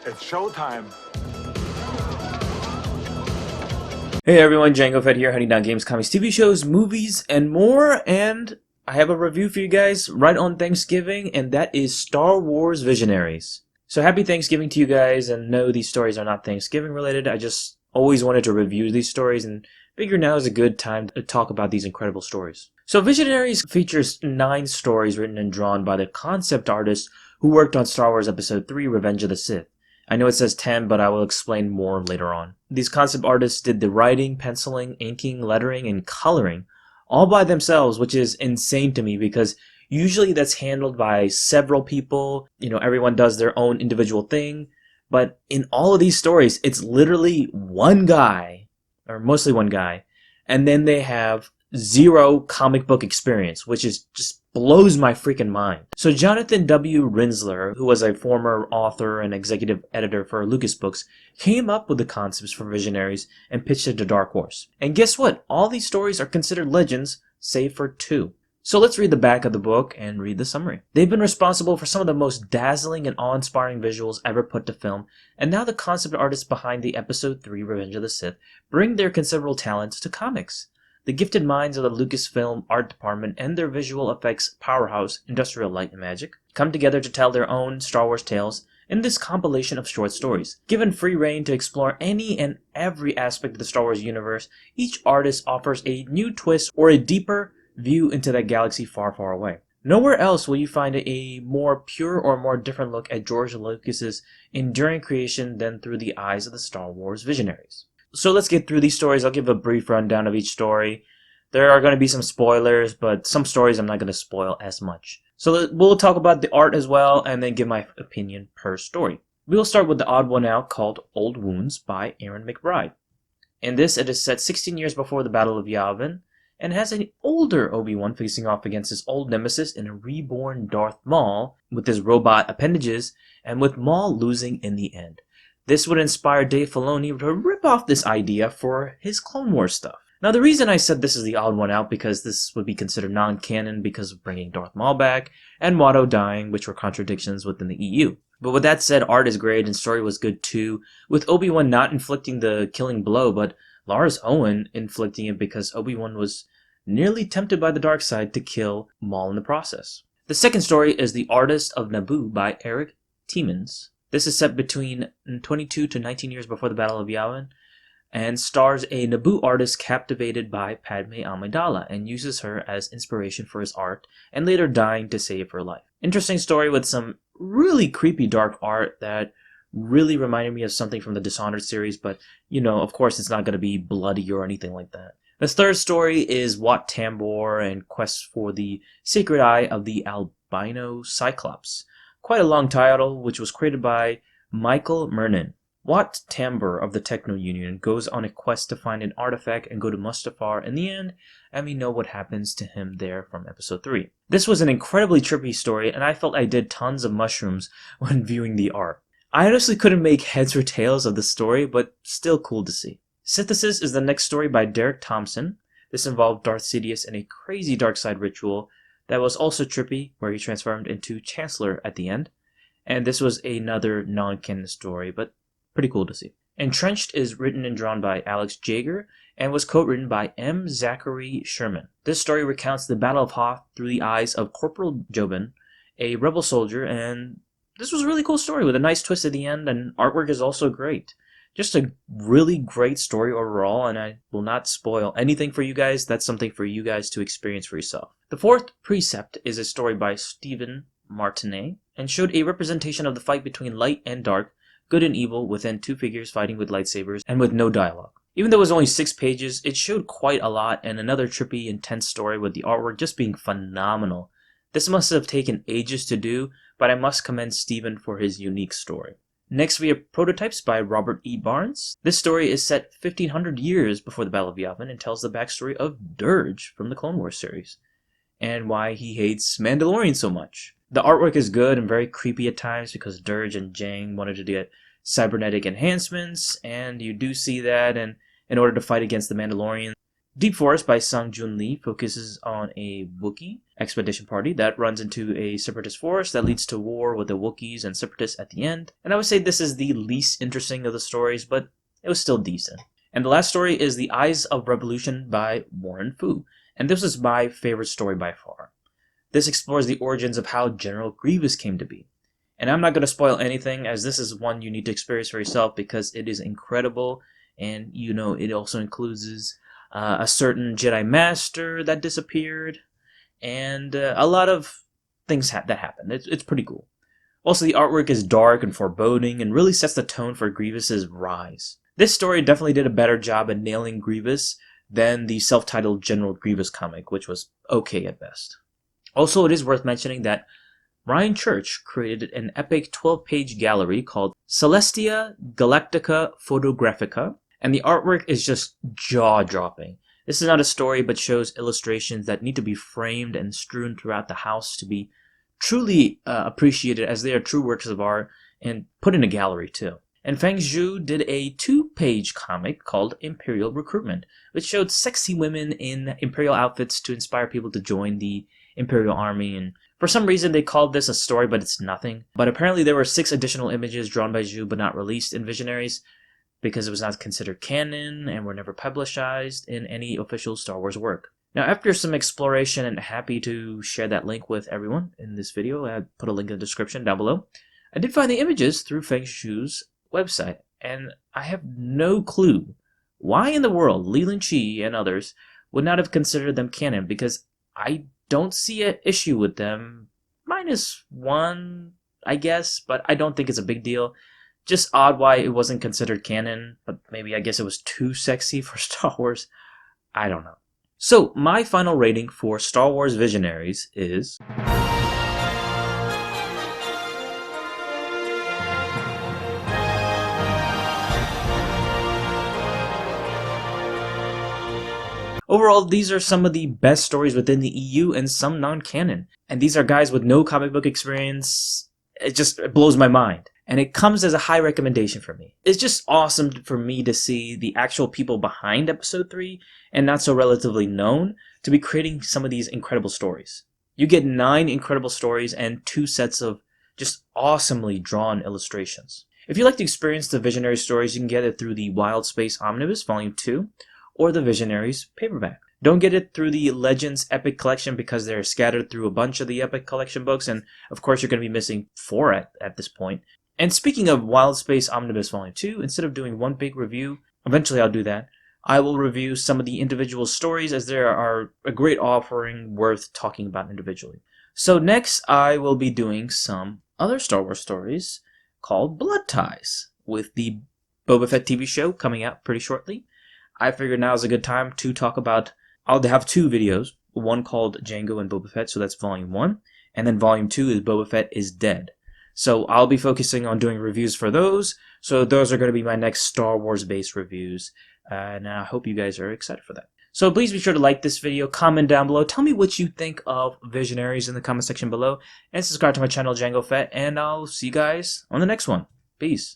It's showtime. Hey everyone, Django Fett here, hunting down games, comics, TV shows, movies, and more, and I have a review for you guys right on Thanksgiving, and that is Star Wars Visionaries. So happy Thanksgiving to you guys, and no, these stories are not Thanksgiving related. I just always wanted to review these stories, and figure now is a good time to talk about these incredible stories. So Visionaries features 9 stories written and drawn by the concept artist who worked on Star Wars Episode 3, Revenge of the Sith. I know it says 10, but I will explain more later on. These concept artists did the writing, penciling, inking, lettering, and coloring all by themselves, which is insane to me because usually that's handled by several people. You know, everyone does their own individual thing. But in all of these stories, it's literally one guy, or mostly one guy, and then they have zero comic book experience, which is just blows my freaking mind. So Jonathan W. Rinsler, who was a former author and executive editor for Lucas Books, came up with the concepts for Visionaries and pitched it to Dark Horse. And guess what? All these stories are considered legends, save for 2. So let's read the back of the book and read the summary. They've been responsible for some of the most dazzling and awe-inspiring visuals ever put to film, and now the concept artists behind the Episode 3 Revenge of the Sith bring their considerable talents to comics. The gifted minds of the Lucasfilm art department and their visual effects powerhouse, Industrial Light and Magic, come together to tell their own Star Wars tales in this compilation of short stories. Given free rein to explore any and every aspect of the Star Wars universe, each artist offers a new twist or a deeper view into that galaxy far, far away. Nowhere else will you find a more pure or more different look at George Lucas's enduring creation than through the eyes of the Star Wars Visionaries. So let's get through these stories. I'll give a brief rundown of each story. There are going to be some spoilers, but some stories I'm not going to spoil as much. So we'll talk about the art as well, and then give my opinion per story. We will start with the odd one out called Old Wounds by Aaron McBride. In this, it is set 16 years before the Battle of Yavin, and has an older Obi-Wan facing off against his old nemesis in a reborn Darth Maul with his robot appendages, and with Maul losing in the end. This would inspire Dave Filoni to rip off this idea for his Clone Wars stuff. Now, the reason I said this is the odd one out because this would be considered non-canon because of bringing Darth Maul back and Watto dying, which were contradictions within the EU. But with that said, art is great and story was good too, with Obi-Wan not inflicting the killing blow, but Lars Owen inflicting it because Obi-Wan was nearly tempted by the dark side to kill Maul in the process. The second story is The Artist of Naboo by Eric Tiemens. This is set between 22 to 19 years before the Battle of Yavin, and stars a Naboo artist captivated by Padme Amidala and uses her as inspiration for his art, and later dying to save her life. Interesting story with some really creepy dark art that really reminded me of something from the Dishonored series, but you know, of course it's not going to be bloody or anything like that. The third story is Wat Tambor and Quest for the Sacred Eye of the Albino Cyclops. Quite a long title, which was created by Michael Mernon. Wat Tambor of the Techno Union goes on a quest to find an artifact and go to Mustafar in the end, and we know what happens to him there from Episode 3. This was an incredibly trippy story, and I felt I did tons of mushrooms when viewing the art. I honestly couldn't make heads or tails of the story, but still cool to see. Synthesis is the next story by Derek Thompson. This involved Darth Sidious in a crazy dark side ritual that was also trippy, where he transformed into Chancellor at the end. And this was another non-canon story, but pretty cool to see. Entrenched is written and drawn by Alex Jaeger, and was co-written by M. Zachary Sherman. This story recounts the Battle of Hoth through the eyes of Corporal Jobin, a rebel soldier, and this was a really cool story with a nice twist at the end, and artwork is also great. Just a really great story overall, and I will not spoil anything for you guys. That's something for you guys to experience for yourself. The fourth precept is a story by Stephen Martinet, and showed a representation of the fight between light and dark, good and evil, within 2 figures fighting with lightsabers and with no dialogue. Even though it was only 6 pages, it showed quite a lot, and another trippy, intense story with the artwork just being phenomenal. This must have taken ages to do, but I must commend Stephen for his unique story. Next, we have Prototypes by Robert E. Barnes. This story is set 1500 years before the Battle of Yavin and tells the backstory of Dirge from the Clone Wars series, and why he hates Mandalorian so much. The artwork is good and very creepy at times because Dirge and Jang wanted to get cybernetic enhancements, and you do see that in order to fight against the Mandalorian. Deep Forest by Sung Joon Lee focuses on a Wookiee expedition party that runs into a separatist force that leads to war with the Wookiees and separatists at the end. And I would say this is the least interesting of the stories, but it was still decent. And the last story is The Eyes of Revolution by Warren Fu, and this is my favorite story by far. This explores the origins of how General Grievous came to be. And I'm not going to spoil anything, as this is one you need to experience for yourself because it is incredible, and it also includes a certain Jedi Master that disappeared, and a lot of things that happened. It's pretty cool. Also, the artwork is dark and foreboding and really sets the tone for Grievous's rise. This story definitely did a better job at nailing Grievous than the self-titled General Grievous comic, which was okay at best. Also, it is worth mentioning that Ryan Church created an epic 12-page gallery called Celestia Galactica Photographica, and the artwork is just jaw-dropping. This is not a story, but shows illustrations that need to be framed and strewn throughout the house to be truly appreciated, as they are true works of art, and put in a gallery too. And Feng Zhu did a 2-page comic called Imperial Recruitment, which showed sexy women in Imperial outfits to inspire people to join the Imperial Army. And for some reason they called this a story, but it's nothing. But apparently there were 6 additional images drawn by Zhu but not released in Visionaries, because it was not considered canon and were never publicized in any official Star Wars work. Now, after some exploration, and happy to share that link with everyone in this video, I put a link in the description down below, I did find the images through Feng Zhu's website, and I have no clue why in the world Leland Chi and others would not have considered them canon, because I don't see an issue with them. -1, I guess, but I don't think it's a big deal. Just odd why it wasn't considered canon, but maybe I guess it was too sexy for Star Wars. I don't know. So, my final rating for Star Wars Visionaries is... Overall, these are some of the best stories within the EU and some non-canon. And these are guys with no comic book experience. It blows my mind. And it comes as a high recommendation for me. It's just awesome for me to see the actual people behind Episode 3, and not so relatively known, to be creating some of these incredible stories. You get 9 incredible stories and 2 sets of just awesomely drawn illustrations. If you'd like to experience the Visionary stories, you can get it through the Wild Space Omnibus Volume 2, or the Visionaries paperback. Don't get it through the Legends Epic Collection because they're scattered through a bunch of the Epic Collection books, and of course you're going to be missing 4 at this point. And speaking of Wild Space Omnibus Volume 2, instead of doing one big review, eventually I'll do that, I will review some of the individual stories, as there are a great offering worth talking about individually. So next I will be doing some other Star Wars stories called Blood Ties, with the Boba Fett TV show coming out pretty shortly. I figured now is a good time to talk about... I'll have 2 videos, one called Django and Boba Fett, so that's Volume 1, and then Volume 2 is Boba Fett is Dead. So I'll be focusing on doing reviews for those, so those are going to be my next Star Wars-based reviews, and I hope you guys are excited for that. So please be sure to like this video, comment down below, tell me what you think of Visionaries in the comment section below, and subscribe to my channel, Django Fett, and I'll see you guys on the next one. Peace.